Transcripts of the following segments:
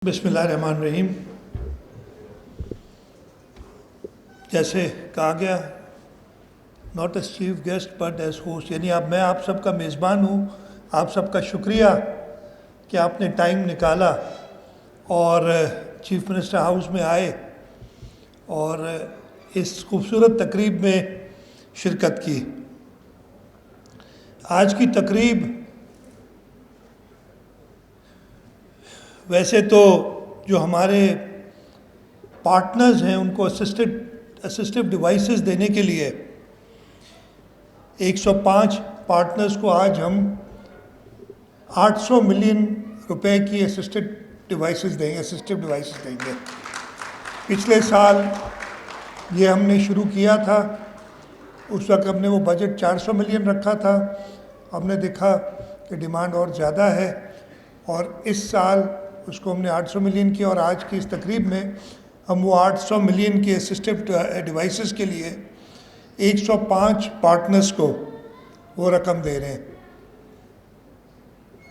بسم اللہ الرحمن الرحیم۔ جیسے کہا گیا not as chief guest but as host, یعنی میں آپ سب کا میزبان ہوں۔ آپ سب کا شکریہ کہ آپ نے ٹائم نکالا اور چیف منسٹر ہاؤس میں آئے اور اس خوبصورت تقریب میں شرکت کی۔ آج کی تقریب ویسے تو جو ہمارے پارٹنرز ہیں ان کو اسسٹو ڈیوائسز دینے کے لیے 105 پارٹنرز کو آج ہم 800 ملین روپے کی اسسٹو ڈیوائسز دیں گے۔ پچھلے سال یہ ہم نے شروع کیا تھا، اس وقت ہم نے وہ بجٹ 400 ملین رکھا تھا۔ ہم نے دیکھا کہ ڈیمانڈ اور زیادہ ہے اور اس سال اس کو ہم نے 800 ملین کیا، اور آج کی اس تقریب میں ہم وہ 800 ملین کے اسسٹو ڈیوائسز کے لیے 105 پارٹنرز کو وہ رقم دے رہے ہیں۔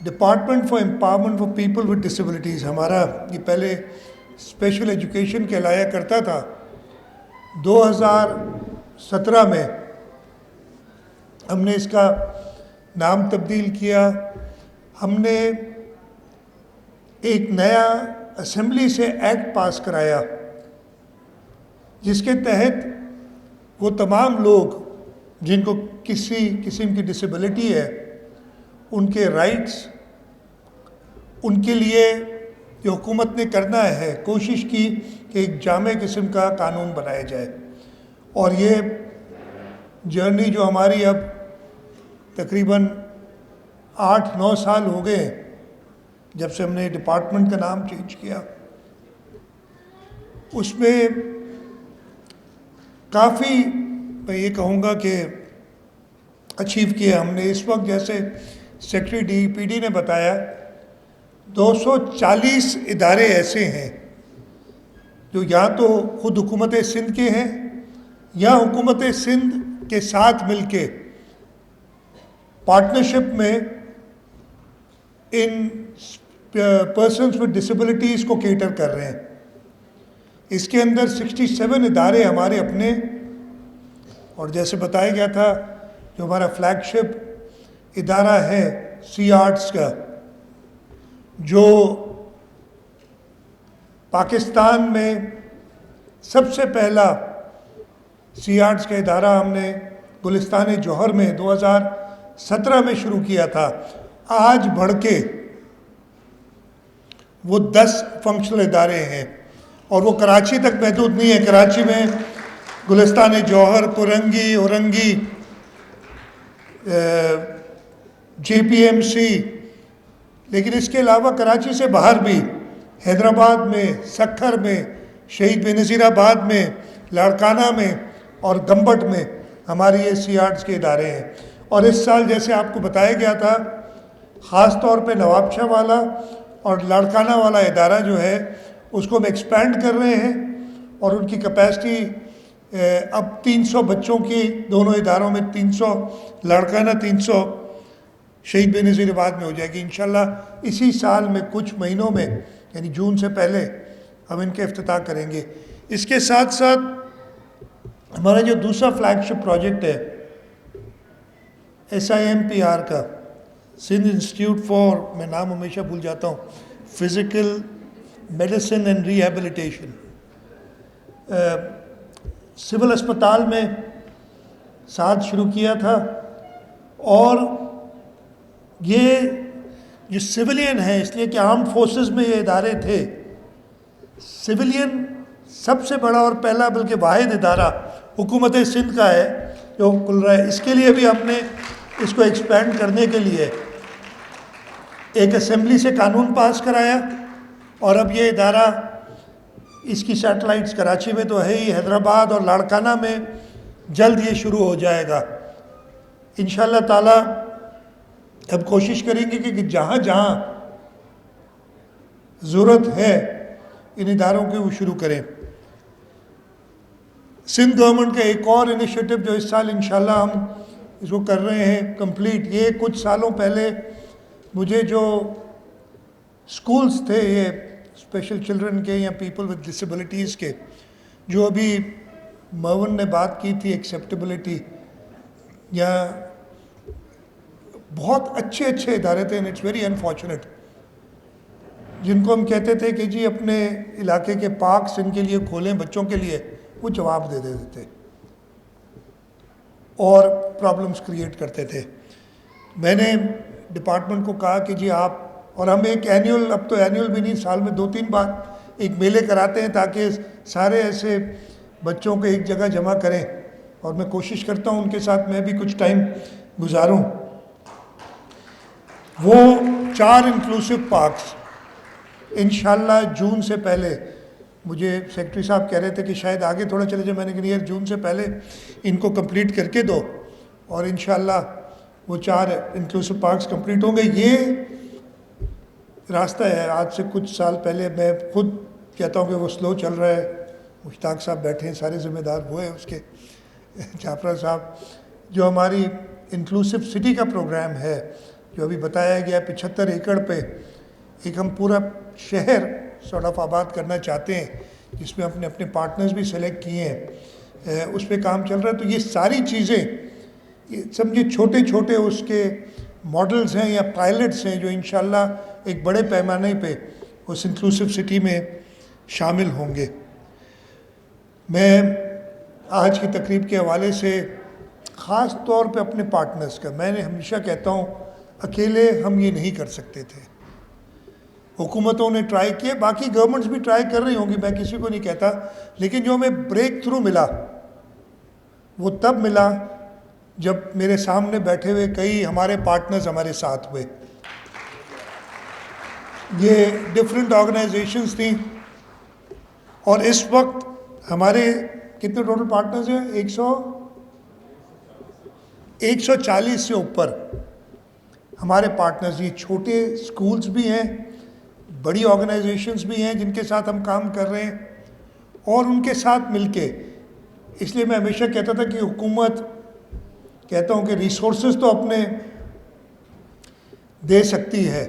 Department for empowerment for people with disabilities ہمارا یہ پہلے اسپیشل ایجوکیشن کہلایا کرتا تھا۔ 2017 میں ہم نے اس کا نام تبدیل کیا۔ ہم نے ایک نیا اسمبلی سے ایکٹ پاس کرایا جس کے تحت وہ تمام لوگ جن کو کسی قسم کی ڈسیبلٹی ہے ان کے رائٹس، ان کے لیے جو حکومت نے کرنا ہے کوشش کی کہ ایک جامع قسم کا قانون بنایا جائے۔ اور یہ جرنی جو ہماری اب تقریباً 8-9 سال ہو گئے ہیں جب سے ہم نے ڈپارٹمنٹ کا نام چینج کیا، اس میں کافی میں یہ کہوں گا کہ اچیو کیا ہم نے۔ اس وقت جیسے سیکرٹری DPD نے بتایا 240 ادارے ایسے ہیں جو یا تو خود حکومت سندھ کے ہیں یا حکومت سندھ کے ساتھ مل کے پارٹنرشپ میں ان پرسنز ود ڈسیبلٹیز کو کیٹر کر رہے ہیں۔ اس کے اندر 67 ادارے ہمارے اپنے، اور جیسے بتایا گیا تھا جو ہمارا فلیگ شپ ادارہ ہے CARTS کا، جو پاکستان میں سب سے پہلا CARTS کا ادارہ ہم نے گلستان جوہر میں 2017 میں شروع کیا تھا۔ آج بڑھ کے وہ 10 فنکشنل ادارے ہیں اور وہ کراچی تک محدود نہیں ہے۔ کراچی میں گلستان جوہر، کورنگی، اورنگی، JPMC، لیکن اس کے علاوہ کراچی سے باہر بھی حیدرآباد میں، سکھر میں، شہید بےنظیر آباد میں، لاڑکانہ میں اور گمبٹ میں ہماری یہ CARTS کے ادارے ہیں۔ اور اس سال جیسے آپ کو بتایا گیا تھا خاص طور پہ نواب شاہ والا اور لاڑکانہ والا ادارہ جو ہے اس کو ہم ایکسپینڈ کر رہے ہیں، اور ان کی کیپیسٹی اب 300 بچوں کی دونوں اداروں میں، 300 لاڑکانہ، 300 شہید بےنظیر آباد میں ہو جائے گی انشاءاللہ۔ اسی سال میں کچھ مہینوں میں یعنی جون سے پہلے ہم ان کے افتتاح کریں گے۔ اس کے ساتھ ساتھ ہمارا جو دوسرا فلیگ شپ پروجیکٹ ہے SIMPR کا، سندھ انسٹیٹیوٹ فار، میں نام ہمیشہ بھول جاتا ہوں، physical medicine and rehabilitation, civil اسپتال میں ساتھ شروع کیا تھا۔ اور یہ جو سویلین ہے، اس لیے کہ آرمڈ فورسز میں یہ ادارے تھے، سویلین سب سے بڑا اور پہلا بلکہ واحد ادارہ حکومت سندھ کا ہے جو کھل رہا ہے۔ اس کے لیے بھی ہم نے اس کو ایکسپینڈ کرنے کے لیے ایک اسمبلی سے قانون پاس کرایا، اور اب یہ ادارہ اس کی سیٹلائٹس کراچی میں تو ہے ہی، حیدرآباد اور لاڑکانہ میں جلد یہ شروع ہو جائے گا انشاءاللہ تعالی۔ اب کوشش کریں گے کہ جہاں جہاں ضرورت ہے ان اداروں کے وہ شروع کریں۔ سندھ گورنمنٹ کا ایک اور انیشیٹو جو اس سال انشاءاللہ ہم اس کو کر رہے ہیں کمپلیٹ، یہ کچھ سالوں پہلے مجھے جو سکولز تھے، یہ اسپیشل چلڈرن کے یا پیپل ود ڈسیبلٹیز کے. جو ابھی مرون نے بات کی تھی ایکسیپٹیبلٹی، یا بہت اچھے اچھے ادارے تھے، اٹس ویری انفارچونیٹ، جن کو ہم کہتے تھے کہ جی اپنے علاقے کے پارکس ان کے لیے کھولیں بچوں کے لیے، وہ جواب دے دیتے تھے اور پرابلمس کریٹ کرتے تھے. میں نے ڈپارٹمنٹ کو کہا کہ جی آپ، اور ہم ایک اینیول، اب تو اینیول بھی نہیں، سال میں 2-3 بار ایک میلے کراتے ہیں تاکہ سارے ایسے بچوں کو ایک جگہ جمع کریں، اور میں کوشش کرتا ہوں ان کے ساتھ میں بھی کچھ ٹائم گزاروں. وہ 4 انکلوسیو پارکس انشاءاللہ جون سے پہلے، مجھے سیکرٹری صاحب کہہ رہے تھے کہ شاید آگے تھوڑا چلے جائے، میں نے کہا یار جون سے پہلے ان کو کمپلیٹ کر کے دو، اور انشاءاللہ وہ 4 انکلوسیو پارکس کمپلیٹ ہوں گے. یہ راستہ ہے. آج سے کچھ سال پہلے میں خود کہتا ہوں کہ وہ سلو چل رہا ہے. مشتاق صاحب بیٹھے ہیں، سارے ذمہ دار وہ ہیں اس کے، جعفر صاحب. جو ہماری انکلوسیو سٹی کا پروگرام ہے، جو ابھی بتایا گیا 75 ایکڑ پہ ایک ہم پورا شہر سارٹ آف آباد کرنا چاہتے ہیں، جس میں اپنے اپنے پارٹنرز بھی سلیکٹ کیے ہیں، اس پہ کام چل رہا ہے. تو یہ ساری چیزیں سمجھے چھوٹے چھوٹے اس کے ماڈلز ہیں یا پائلٹس ہیں جو انشاءاللہ ایک بڑے پیمانے پہ اس انکلوسیو سٹی میں شامل ہوں گے. میں آج کی تقریب کے حوالے سے خاص طور پہ اپنے پارٹنرز کا، میں نے ہمیشہ کہتا ہوں اکیلے ہم یہ نہیں کر سکتے تھے. حکومتوں نے ٹرائی کیے، باقی گورنمنٹس بھی ٹرائی کر رہی ہوں گی، میں کسی کو نہیں کہتا، لیکن جو ہمیں بریک تھرو ملا وہ تب ملا جب میرے سامنے بیٹھے ہوئے کئی ہمارے پارٹنرز ہمارے ساتھ ہوئے. یہ ڈفرینٹ آرگنائزیشنز تھیں، اور اس وقت ہمارے کتنے ٹوٹل پارٹنرز ہیں؟ 140 سے اوپر ہمارے پارٹنرز. یہ چھوٹے سکولز بھی ہیں، بڑی آرگنائزیشنز بھی ہیں جن کے ساتھ ہم کام کر رہے ہیں، اور ان کے ساتھ مل کے. اس لیے میں ہمیشہ کہتا تھا کہ حکومت، کہتا ہوں کہ ریسورسز تو اپنے دے سکتی ہے،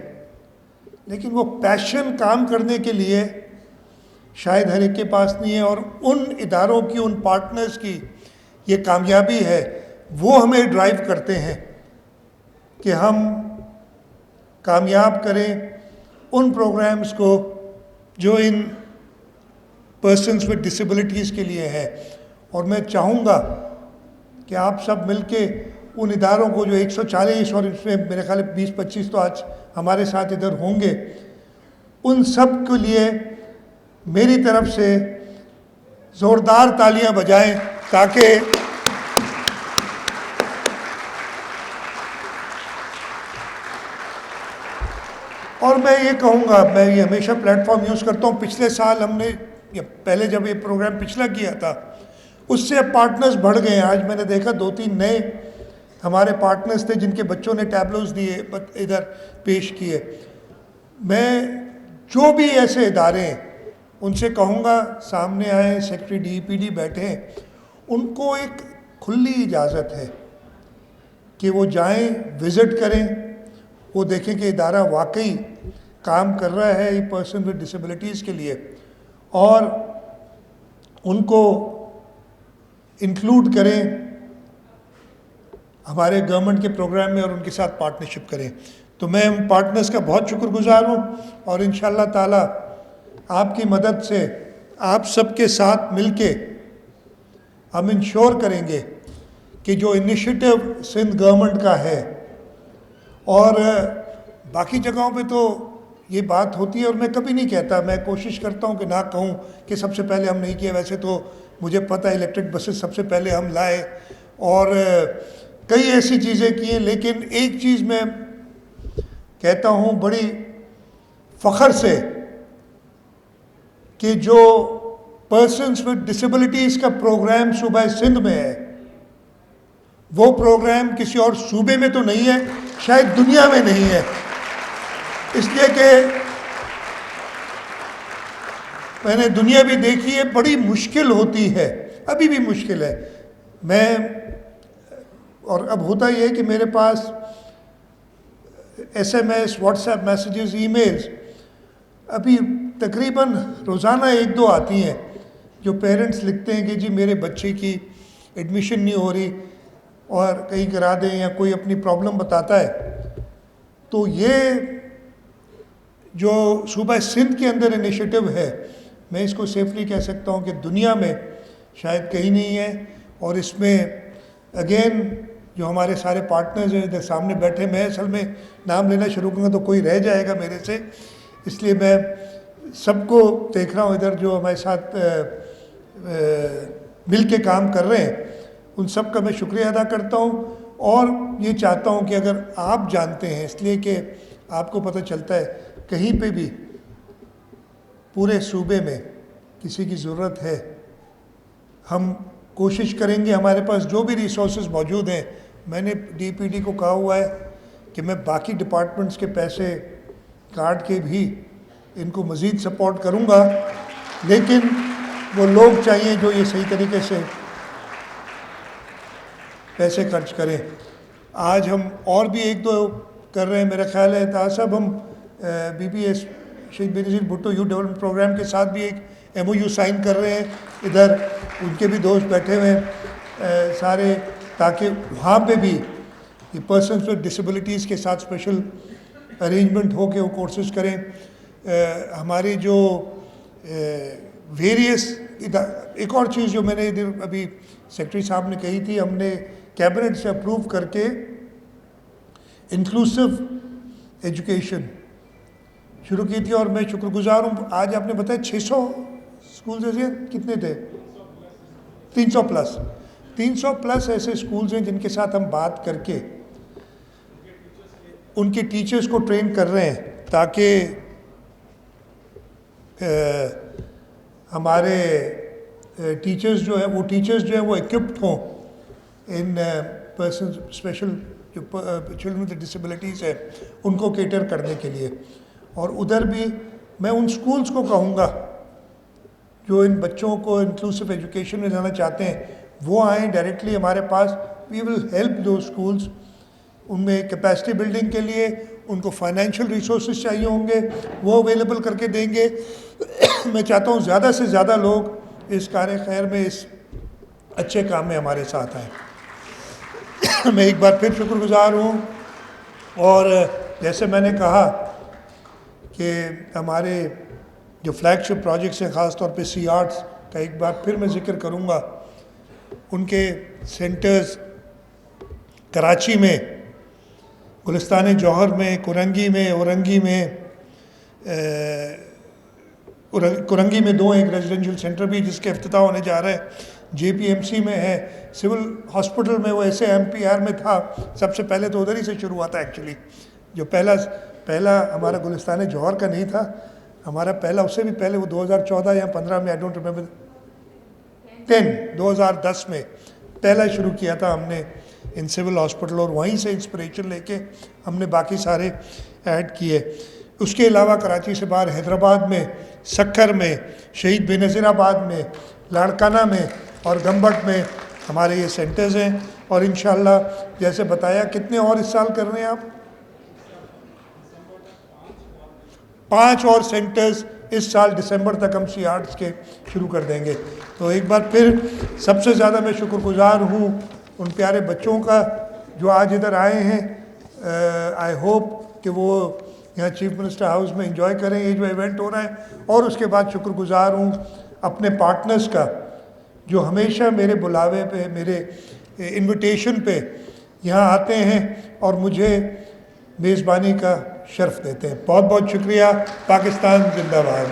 لیکن وہ پیشن کام کرنے کے لیے شاید ہر ایک کے پاس نہیں ہے. اور ان اداروں کی، ان پارٹنرز کی یہ کامیابی ہے، وہ ہمیں ڈرائیو کرتے ہیں کہ ہم کامیاب کریں ان پروگرامز کو جو ان پرسنز ود ڈسیبلٹیز کے لیے ہے. اور میں چاہوں گا کہ آپ سب مل کے ان اداروں کو جو 140 اور اس میں میرے خیال 20-25 تو آج ہمارے ساتھ ادھر ہوں گے، ان سب کے لیے میری طرف سے زوردار تالیاں بجائیں، تاکہ اور میں یہ کہوں گا، میں یہ ہمیشہ پلیٹ فارم یوز کرتا ہوں. پچھلے سال ہم نے، یا پہلے جب یہ پروگرام پچھلا کیا تھا، اس سے پارٹنرز بڑھ گئے ہیں. آج میں نے دیکھا 2-3 نئے ہمارے پارٹنرز تھے جن کے بچوں نے ٹیبلوز دیے، ادھر پیش کیے. میں جو بھی ایسے ادارے ہیں ان سے کہوں گا سامنے آئیں، سیکرٹری DEPD بیٹھے ہیں، ان کو ایک کھلی اجازت ہے کہ وہ جائیں، وزٹ کریں، وہ دیکھیں کہ ادارہ واقعی کام کر رہا ہے یہ پرسن ود ڈسیبلٹیز کے لیے، اور ان کو انکلوڈ کریں ہمارے گورنمنٹ کے پروگرام میں اور ان کے ساتھ پارٹنرشپ کریں. تو میں ان پارٹنرز کا بہت شکر گزار ہوں، اور انشاءاللہ تعالی آپ کی مدد سے آپ سب کے ساتھ مل کے ہم انشور کریں گے کہ جو انیشیٹو سندھ گورنمنٹ کا ہے، اور باقی جگہوں پہ تو یہ بات ہوتی ہے، اور میں کبھی نہیں کہتا، میں کوشش کرتا ہوں کہ نہ کہوں کہ سب سے پہلے ہم نہیں کیا. ویسے تو مجھے پتہ ہے الیکٹرک بسز سب سے پہلے ہم لائے، اور کئی ایسی چیزیں کی ہیں. لیکن ایک چیز میں کہتا ہوں بڑی فخر سے کہ جو پرسنز ود ڈسیبلٹیز کا پروگرام صوبہ سندھ میں ہے، وہ پروگرام کسی اور صوبے میں تو نہیں ہے، شاید دنیا میں نہیں ہے. اس لیے کہ میں نے دنیا بھی دیکھی ہے، بڑی مشکل ہوتی ہے، ابھی بھی مشکل ہے. میں اور اب ہوتا یہ ہے کہ میرے پاس SMS، what's app messages, e mails, ابھی تقریباً روزانہ ایک دو آتی ہیں جو پیرنٹس لکھتے ہیں کہ جی میرے بچے کی ایڈمیشن نہیں ہو رہی اور کہیں کرا دیں، یا کوئی اپنی پرابلم بتاتا ہے. تو یہ جو صوبہ سندھ کے اندر انیشیٹو ہے، میں اس کو سیفلی کہہ سکتا ہوں کہ دنیا میں شاید کہیں نہیں ہے. اور اس میں اگین جو ہمارے سارے پارٹنرز ہیں ادھر سامنے بیٹھے، میں اصل میں نام لینا شروع کروں گا تو کوئی رہ جائے گا میرے سے، اس لیے میں سب کو دیکھ رہا ہوں ادھر جو ہمارے ساتھ مل کے کام کر رہے ہیں، ان سب کا میں شکریہ ادا کرتا ہوں. اور یہ چاہتا ہوں کہ اگر آپ جانتے ہیں، اس لیے کہ آپ کو پتہ چلتا ہے کہیں پہ بھی پورے صوبے میں کسی کی ضرورت ہے، ہم کوشش کریں گے. ہمارے پاس جو بھی ریسورسز موجود ہیں، میں نے ڈی پی ڈی کو کہا ہوا ہے کہ میں باقی ڈپارٹمنٹس کے پیسے کاٹ کے بھی ان کو مزید سپورٹ کروں گا، لیکن وہ لوگ چاہیے جو یہ صحیح طریقے سے پیسے خرچ کریں. آج ہم اور بھی ایک دو کر رہے ہیں، میرا خیال ہے طاہر صاحب ہم be B S Shaheed Benazir Bhutto youth development programme کے ساتھ بھی ایک ایم او یو سائن کر رہے ہیں. ادھر ان کے بھی دوست بیٹھے ہوئے ہیں سارے، تاکہ وہاں پہ بھی یہ پرسنس ود ڈسیبلٹیز کے ساتھ اسپیشل ارینجمنٹ ہو کے وہ کورسز کریں. ہماری جو ویریس ایک اور چیز جو میں نے ادھر ابھی سیکرٹری صاحب نے کہی تھی، ہم نے کیبنٹ سے اپروو کر کے انکلوسیو ایجوکیشن شروع کی تھی. اور میں شکر گزار ہوں، آج آپ نے بتایا 600 اسکولز ہیں، کتنے تھے؟ 300 پلس ایسے اسکولز ہیں جن کے ساتھ ہم بات کر کے ان کے ٹیچرز کو ٹرین کر رہے ہیں تاکہ ہمارے ٹیچرز جو ہیں وہ ایکوپڈ ہوں ان پرسنز اسپیشل جو چلڈرن ود ڈسیبلٹیز ہے ان کو کیٹر کرنے کے لیے. اور ادھر بھی میں ان اسکولز کو کہوں گا جو ان بچوں کو انکلوسیو ایجوکیشن میں جانا چاہتے ہیں، وہ آئیں ڈائریکٹلی ہمارے پاس. وی ول ہیلپ دو اسکولز، ان میں کیپیسٹی بلڈنگ کے لیے ان کو فائنینشیل ریسورسز چاہیے ہوں گے، وہ اویلیبل کر کے دیں گے. میں چاہتا ہوں زیادہ سے زیادہ لوگ اس کار خیر میں، اس اچھے کام میں ہمارے ساتھ آئیں. میں ایک بار پھر شکر گزار ہوں. اور جیسے میں نے کہا کہ ہمارے جو فلیگ شپ پروجیکٹس ہیں، خاص طور پہ سی آرٹس کا ایک بار پھر میں ذکر کروں گا. ان کے سینٹرز کراچی میں، گلستان جوہر میں، کرنگی میں، اورنگی میں، کرنگی میں 2 ایک ریزیڈنشیل سینٹر بھی جس کے افتتاح ہونے جا رہا ہے. جے پی ایم سی میں ہے، سول ہاسپٹل میں وہ ایسے ایم پی آر میں تھا، سب سے پہلے تو ادھر ہی سے شروع ہوا تھا ایکچولی. جو پہلا ہمارا گلستان جوہر کا نہیں تھا، ہمارا پہلا اس سے بھی پہلے وہ 2014 یا 15 میں، آئی ڈونٹ ریمبر، 2010 میں پہلا شروع کیا تھا ہم نے ان سول ہاسپٹل، اور وہیں سے انسپریشن لے کے ہم نے باقی سارے ایڈ کیے. اس کے علاوہ کراچی سے باہر حیدرآباد میں، سکھر میں، شہید بے نظیر آباد میں، لاڑکانہ میں اور گمبٹ میں ہمارے یہ سینٹرز ہیں. اور انشاءاللہ جیسے بتایا، کتنے اور اس سال کر رہے ہیں آپ؟ 5 اور سینٹرز اس سال دسمبر تک ہم سی آرٹس کے شروع کر دیں گے. تو ایک بار پھر سب سے زیادہ میں شکر گزار ہوں ان پیارے بچوں کا جو آج ادھر آئے ہیں. آئی ہوپ کہ وہ یہاں چیف منسٹر ہاؤس میں انجوائے کریں یہ جو ایونٹ ہو رہا ہے. اور اس کے بعد شکر گزار ہوں اپنے پارٹنرز کا جو ہمیشہ میرے بلاوے پہ، میرے انویٹیشن پہ یہاں آتے ہیں اور مجھے میزبانی کا شرف دیتے ہیں. بہت بہت شکریہ. پاکستان زندہ باد.